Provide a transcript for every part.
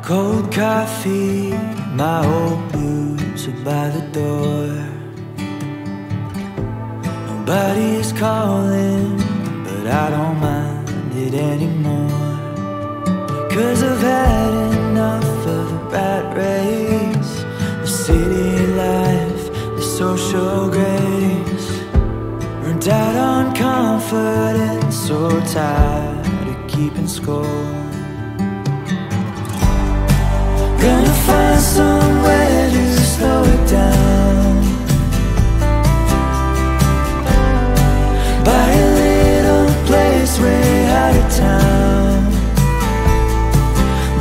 Cold coffee, my old blues are by the door. Nobody is calling, but I don't mind it anymore. 'Cause I've had enough of the rat race, the city life, the social grace. Burnt out on confidence, so tired of keeping score. Gonna find somewhere to slow it down, buy a little place way out of town.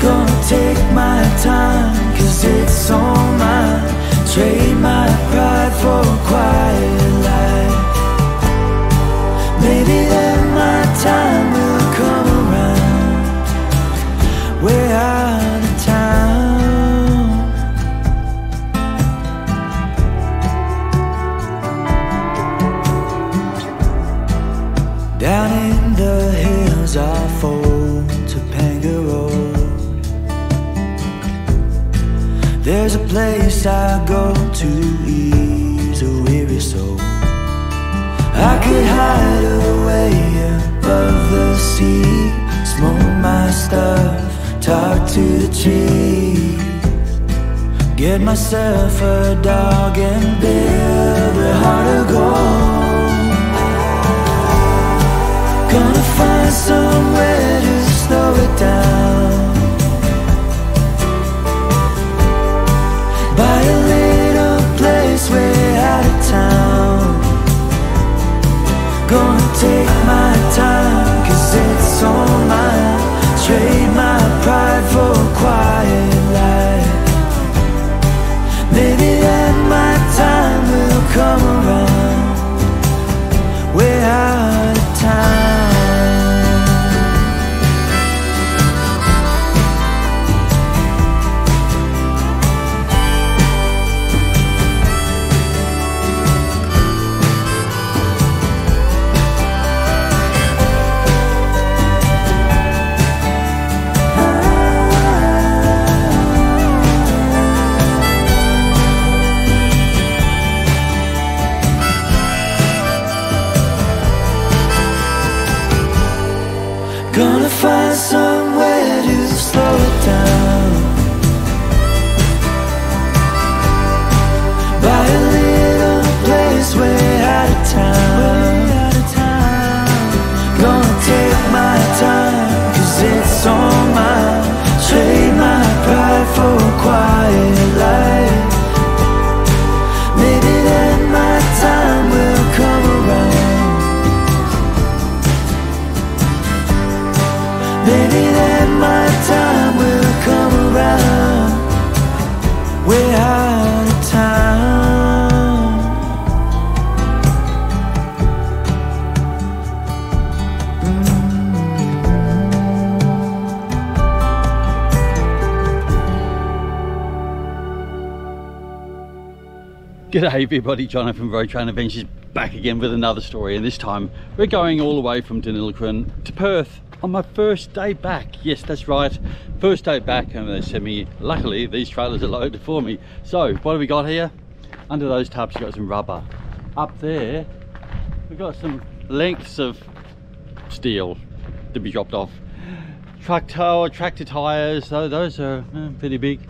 Gonna take my time, 'cause it's all mine. Trade my pride for a quiet life. Maybe then my time will come around. Way out of town. Down in the hills I fall to Panga Road. There's a place I go to ease a weary soul. I could hide away above the sea, smoke my stuff, talk to the trees, get myself a dog and build a heart of gold. Gonna find somewhere to slow it down, buy a little place way out of town. Gonna take my time, 'cause it's all mine. Trade my pride for a quiet life. Maybe then my time will come around. Way out of town. Gonna find somewhere to slow it down, buy a little place way out of town. Gonna take my time, 'cause it's all mine. Trade my pride for a quiet life. Maybe then my time will come around. Maybe then my time will come around. Way out of town. G'day everybody, Jonathan from Road Train Adventures back again with another story, and this time we're going all the way from Deniliquin to Perth on my first day back. Yes, that's right, first day back, and they sent me, luckily these trailers are loaded for me. So what have we got here? Under those tubs you've got some rubber. Up there we've got some lengths of steel to be dropped off. Tractor tyres, those are pretty big.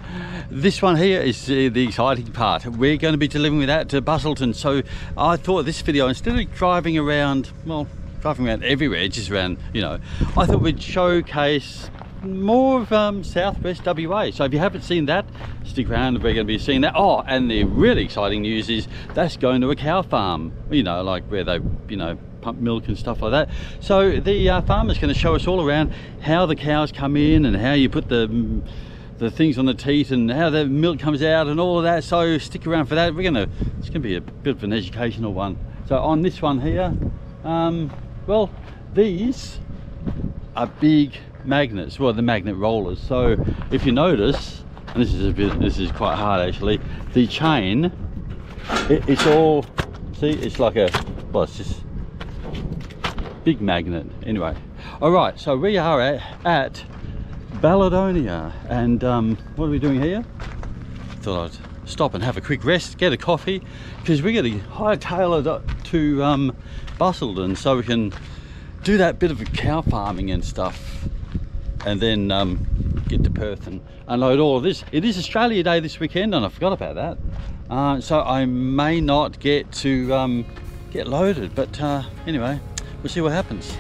This one here is the exciting part. We're going to be delivering that to Busselton. So I thought this video, instead of driving around, well, driving around everywhere, just around, you know, I thought we'd showcase more of southwest WA. So if you haven't seen that, stick around, we're going to be seeing that. Oh, and the really exciting news is that's going to a cow farm, you know, like where they, you know, pump milk and stuff like that. So the farmer's going to show us all around how the cows come in and how you put the things on the teat and how the milk comes out and all of that. So stick around for that. It's going to be a bit of an educational one. So on this one here, well, these are big magnets, well, the magnet rollers. So if you notice, and this is quite hard actually, the chain, it's all, see, it's like a, well, it's just big magnet. Anyway, all right, so we are at Balladonia. And what are we doing here? Thought I'd stop and have a quick rest, get a coffee, because we're going to hightail it up to Busselton so we can do that bit of cow farming and stuff, and then get to Perth and unload all of this. It is Australia Day this weekend, and I forgot about that. So I may not get to get loaded, but anyway, we'll see what happens.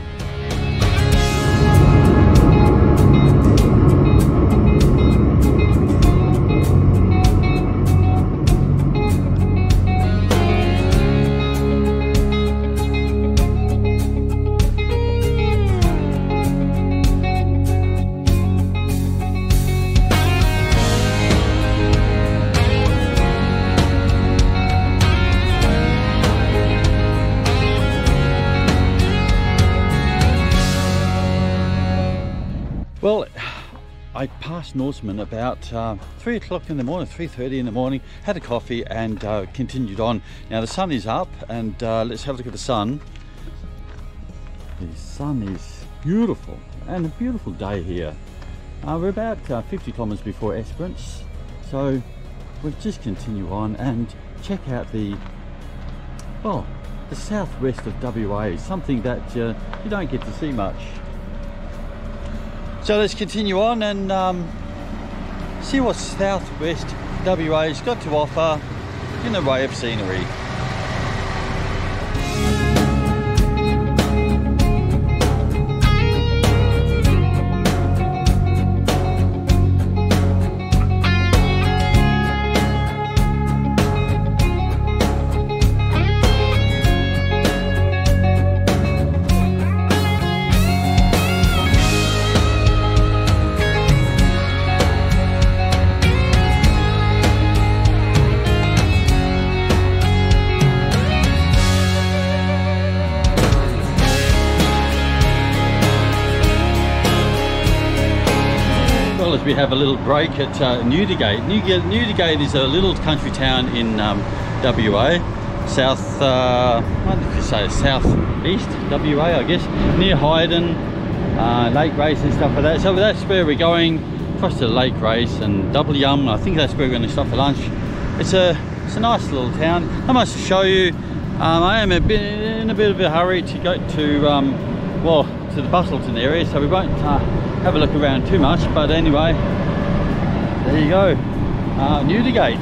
Well, I passed Norseman about 3 o'clock in the morning, 3:30 in the morning, had a coffee and continued on. Now the sun is up, and let's have a look at the sun. The sun is beautiful, and a beautiful day here. We're about 50 kilometres before Esperance, so we'll just continue on and check out the southwest of WA, something that you don't get to see much. So let's continue on and see what southwest WA's got to offer in the way of scenery. We have a little break at Newdigate. Newdigate is a little country town in WA, southeast WA, I guess, near Hyden, lake race and stuff like that. So that's where we're going, across to the lake race and Double Yum. I think that's where we're going to stop for lunch. It's a nice little town. I must show you. I am in a bit of a hurry to go to to the Busselton area, so we won't have a look around too much, but anyway, there you go, Newdigate.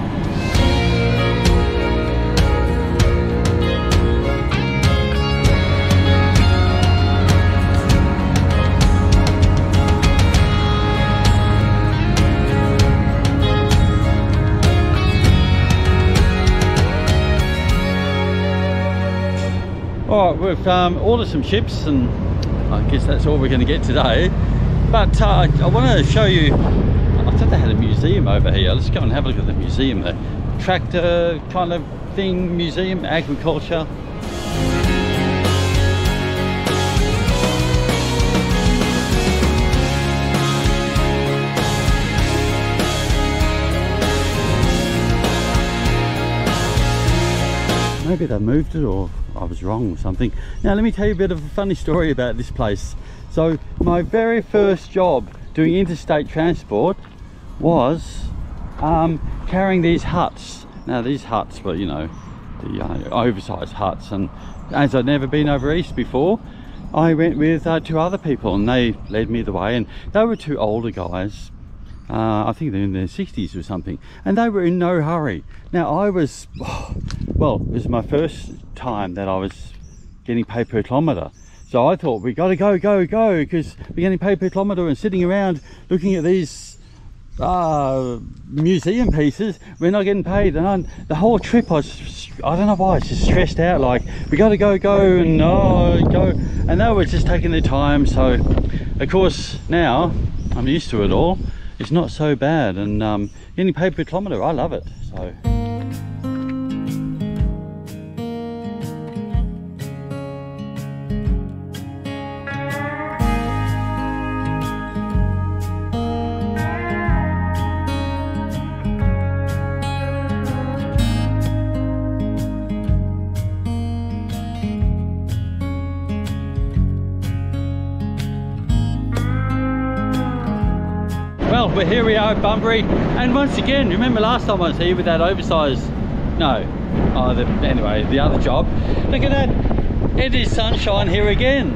Alright, we've ordered some chips, and I guess that's all we're going to get today. But I want to show you, I thought they had a museum over here. Let's go and have a look at the museum. The tractor kind of thing, museum, agriculture. Maybe they moved it, or I was wrong or something. Now let me tell you a bit of a funny story about this place. So my very first job doing interstate transport was carrying these huts. Now these huts were, you know, the oversized huts, and as I'd never been over east before, I went with 2 other people, and they led me the way, and they were 2 older guys. I think they're in their 60s or something, and they were in no hurry. Now I was, well, it was my first time that I was getting paid per kilometre. So I thought, we got to go, because we're getting paid per kilometre, and sitting around looking at these museum pieces, we're not getting paid. And the whole trip I don't know why, I was just stressed out, like, we got to go, and go. And they were just taking their time. So of course now I'm used to it all. It's not so bad, and getting paid per kilometre, I love it. So Well, here we are at Bunbury, and once again, remember last time I was here with that oversized, anyway, the other job. Look at that, it is sunshine here again.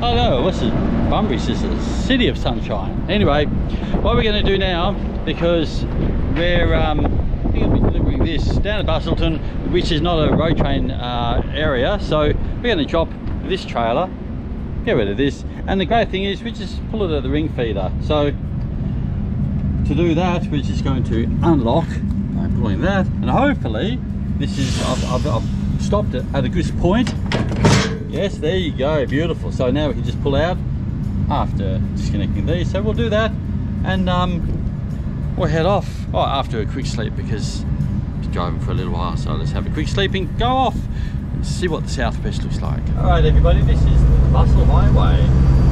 Oh no, what's it? Bunbury's just a city of sunshine. Anyway, what we're going to do now, because we're going to be delivering this down at Bustleton, which is not a road train area, so we're going to drop this trailer, get rid of this, and the great thing is we just pull it at the ring feeder. So to do that, we're just going to unlock by pulling that, and hopefully this is, I've stopped it at a good point. Yes, there you go, beautiful. So now we can just pull out after disconnecting these. So we'll do that, and we'll head off after a quick sleep, because we're driving for a little while. So let's have a quick sleep and go off and see what the southwest looks like. All right, everybody, this is the Bustle Highway,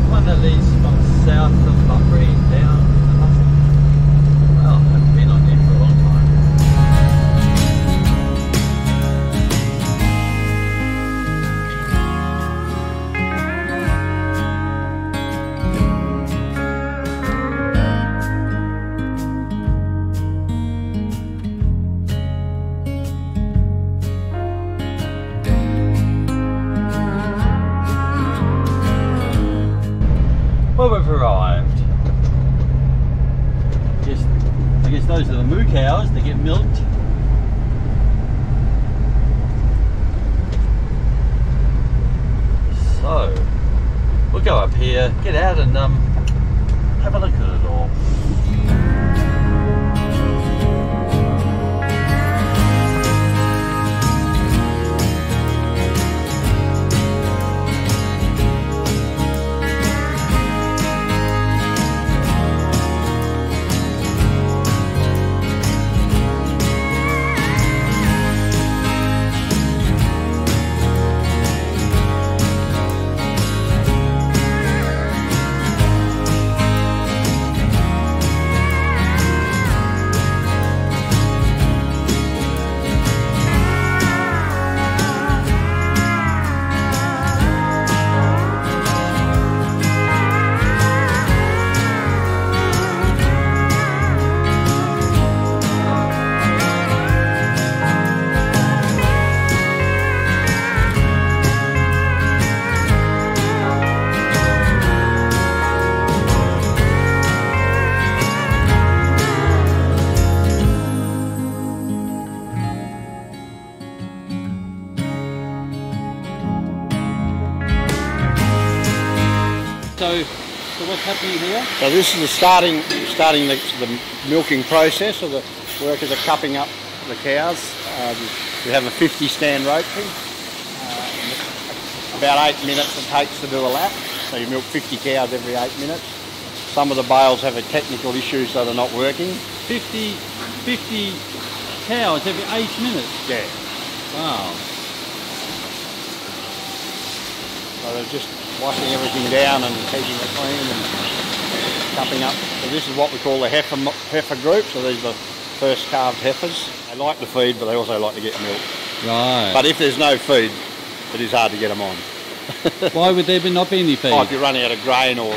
one that leads from south of Bunbury down to Bustle. Well, I haven't been on there for a long time. Well, we've arrived. I guess those are the moo cows that get milked. So we'll go up here, get out, and have a look at it all. So what's happening here? So this is the starting the milking process, or the workers are cupping up the cows. We have a 50 stand roping. About 8 minutes it takes to do a lap. So you milk 50 cows every 8 minutes. Some of the bales have a technical issue, so they're not working. 50 cows every 8 minutes? Yeah. Wow. So they're just washing everything down and keeping it clean and cupping up. So this is what we call the heifer group. So these are the first calved heifers. They like to feed, but they also like to get milk. Right. But if there's no feed, it is hard to get them on. Why would there not be any feed? Oh, if you run out of grain, or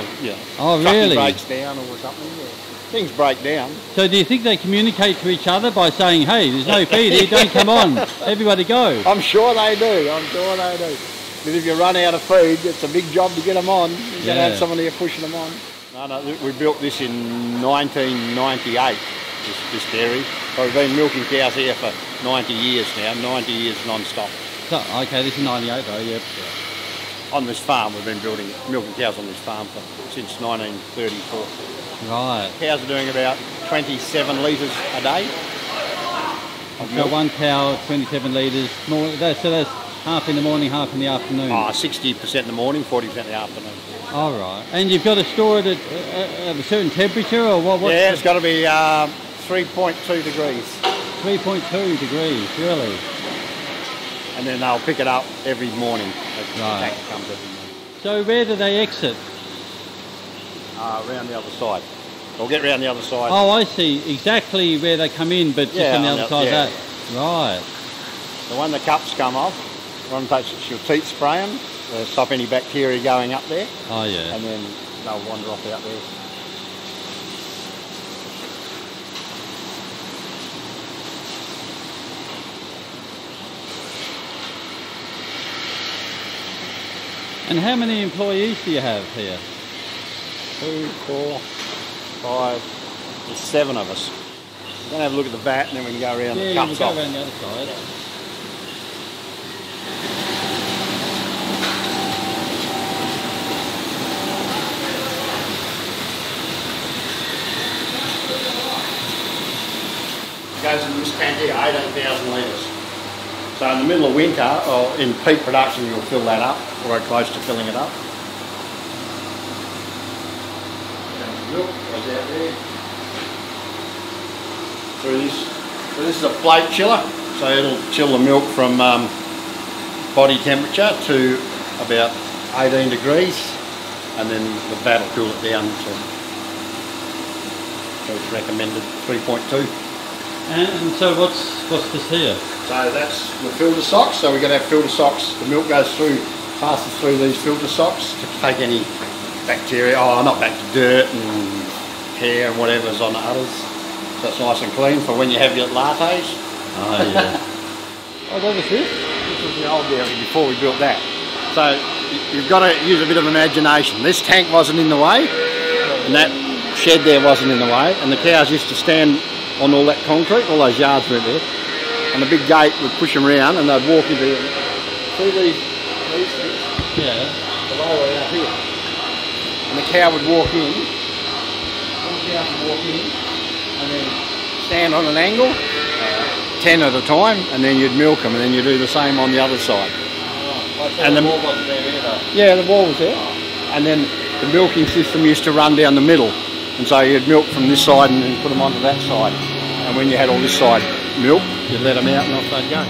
really? breaks down or something. Yeah. Things break down. So do you think they communicate to each other by saying, hey, there's no feed here, don't come on, everybody go? I'm sure they do, But if you run out of feed, it's a big job to get them on. You've got to have someone here pushing them on. No, we built this in 1998, this dairy. So we've been milking cows here for 90 years now, 90 years non-stop. So, okay, this is 98 though, yep. On this farm, we've been milking cows on this farm since 1934. Right. Cows are doing about 27 litres a day. So one cow, 27 litres, more. So that's half in the morning, half in the afternoon? 60% in the morning, 40% in the afternoon. All right. And you've got to store it at a certain temperature, or what? Yeah, it's got to be 3.2 degrees. 3.2 degrees, really? And then they'll pick it up every morning. Right. The tank comes every morning. So where do they exit? Round the other side. We'll get round the other side. Oh, I see. Exactly where they come in, but just on the other side of that. Right. So when the cups come off, she'll teat spray them, stop any bacteria going up there. Oh, yeah. And then they'll wander off out there. And how many employees do you have here? 2, 4, 5, there's 7 of us. We're going to have a look at the vat and then we can go around the Yeah, cups we'll off. go around the other side. It goes in this tank here, 18,000 litres. So in the middle of winter, or in peak production, you'll fill that up, or close to filling it up. Milk goes out there. Through this. So this is a plate chiller, so it'll chill the milk from body temperature to about 18 degrees, and then the vat will cool it down to, so it's recommended 3.2. And so what's this here? So that's the filter socks. So we've got to have filter socks. The milk goes through, passes through these filter socks to take any bacteria, not dirt and hair and whatever's on the udders. So it's nice and clean for when you have your lattes. Oh yeah. Oh, that was this? This was the old dairy before we built that. So you've got to use a bit of imagination. This tank wasn't in the way, and that shed there wasn't in the way, and the cows used to stand on all that concrete, all those yards were there, and the big gate would push them around and they'd walk into it. See these things? Yeah. The lower out here. And the cow would walk in, and then stand on an angle, 10 at a time, and then you'd milk them, and then you do the same on the other side. And the wall wasn't there either. Yeah, the wall was there. And then the milking system used to run down the middle. And so you'd milk from this side and then put them onto that side. And when you had all this side milk, you'd let them out and off they'd go.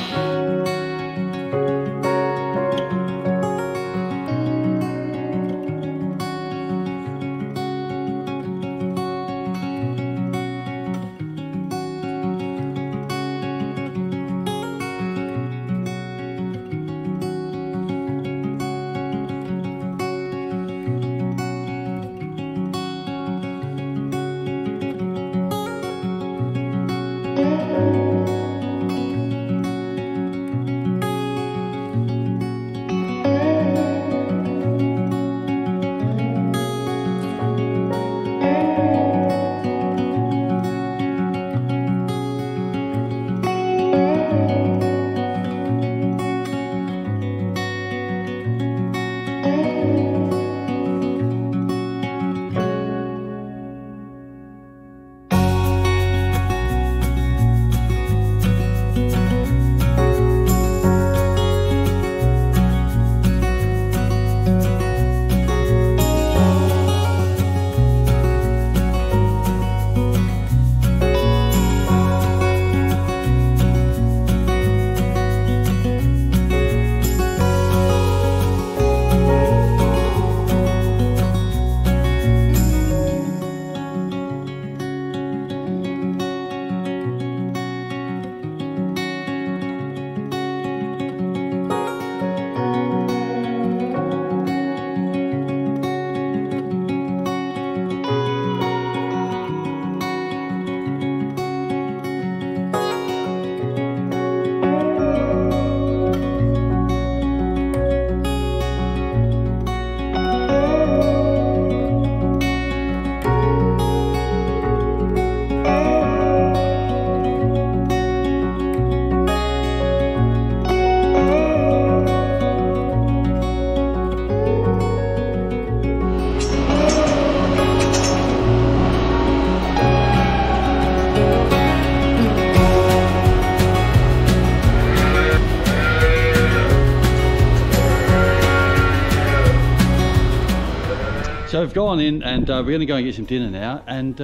So we've gone in and we're going to go and get some dinner now, and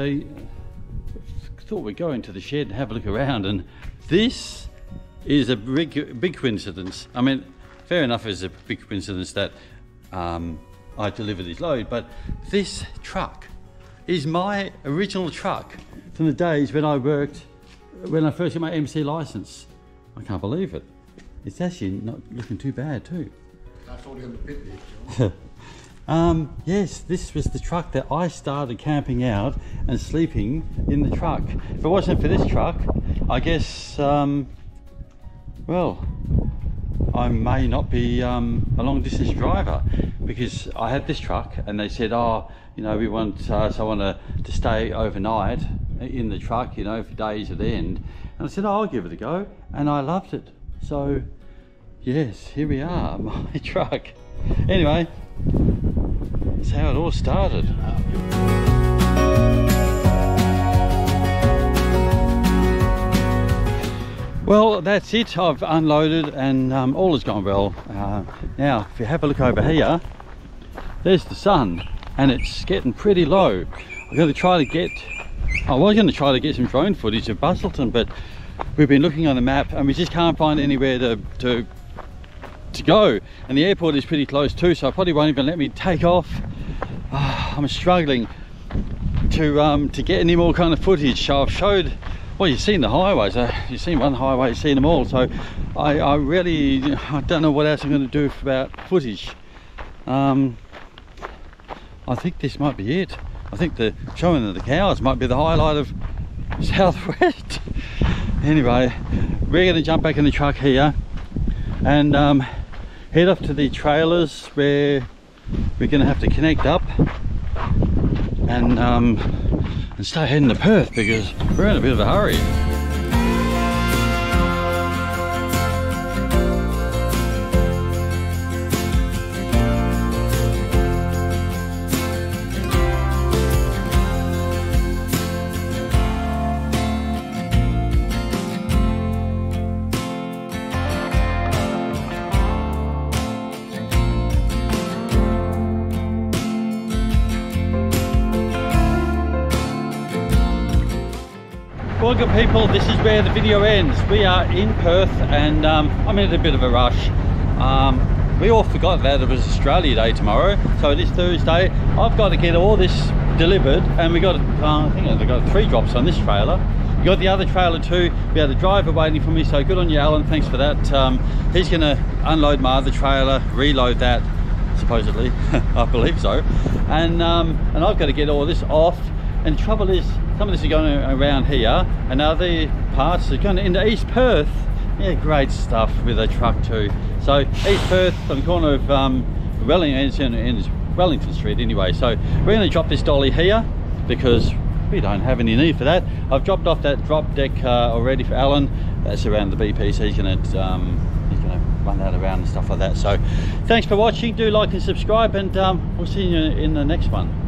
thought we'd go into the shed and have a look around, and this is a big coincidence. I mean, fair enough, it's a big coincidence that I delivered this load, but this truck is my original truck from the days when I first got my MC license. I can't believe it. It's actually not looking too bad too. That's all in the pit there, John. Yes, this was the truck that I started camping out and sleeping in the truck. If it wasn't for this truck, I guess, well, I may not be a long distance driver, because I had this truck and they said, oh, you know, we want someone to stay overnight in the truck, you know, for days at end. And I said, oh, I'll give it a go, and I loved it. So yes, here we are, my truck. Anyway, that's how it all started. Well, that's it. I've unloaded and all has gone well. Now, if you have a look over here, there's the sun and it's getting pretty low. I'm going to try to get, I was going to try to get some drone footage of Busselton, but we've been looking on the map and we just can't find anywhere to go. And the airport is pretty close too, so I probably won't even let me take off. I'm struggling to get any more kind of footage. So I've showed, well, you've seen the highways, you've seen one highway, you've seen them all, so I really, I don't know what else I'm going to do about footage. I think this might be it. I think the showing of the cows might be the highlight of Southwest. Anyway, we're going to jump back in the truck here and head off to the trailers where we're going to have to connect up and start heading to Perth, because we're in a bit of a hurry. Well, good people, this is where the video ends. We are in Perth and I'm in a bit of a rush. We all forgot that it was Australia Day tomorrow, so it is Thursday. I've got to get all this delivered, and we got, I think I've got 3 drops on this trailer. We got the other trailer too. We had a driver waiting for me, so good on you, Alan, thanks for that. He's going to unload my other trailer, reload that, supposedly, I believe so. And I've got to get all this off. And the trouble is, some of this is going around here, and other parts are going into East Perth. Yeah, great stuff with a truck too. So East Perth, on the corner of Wellington Street anyway. So we're going to drop this dolly here because we don't have any need for that. I've dropped off that drop deck already for Alan. That's around the BP, so he's going to run that around and stuff like that. So thanks for watching. Do like and subscribe, and we'll see you in the next one.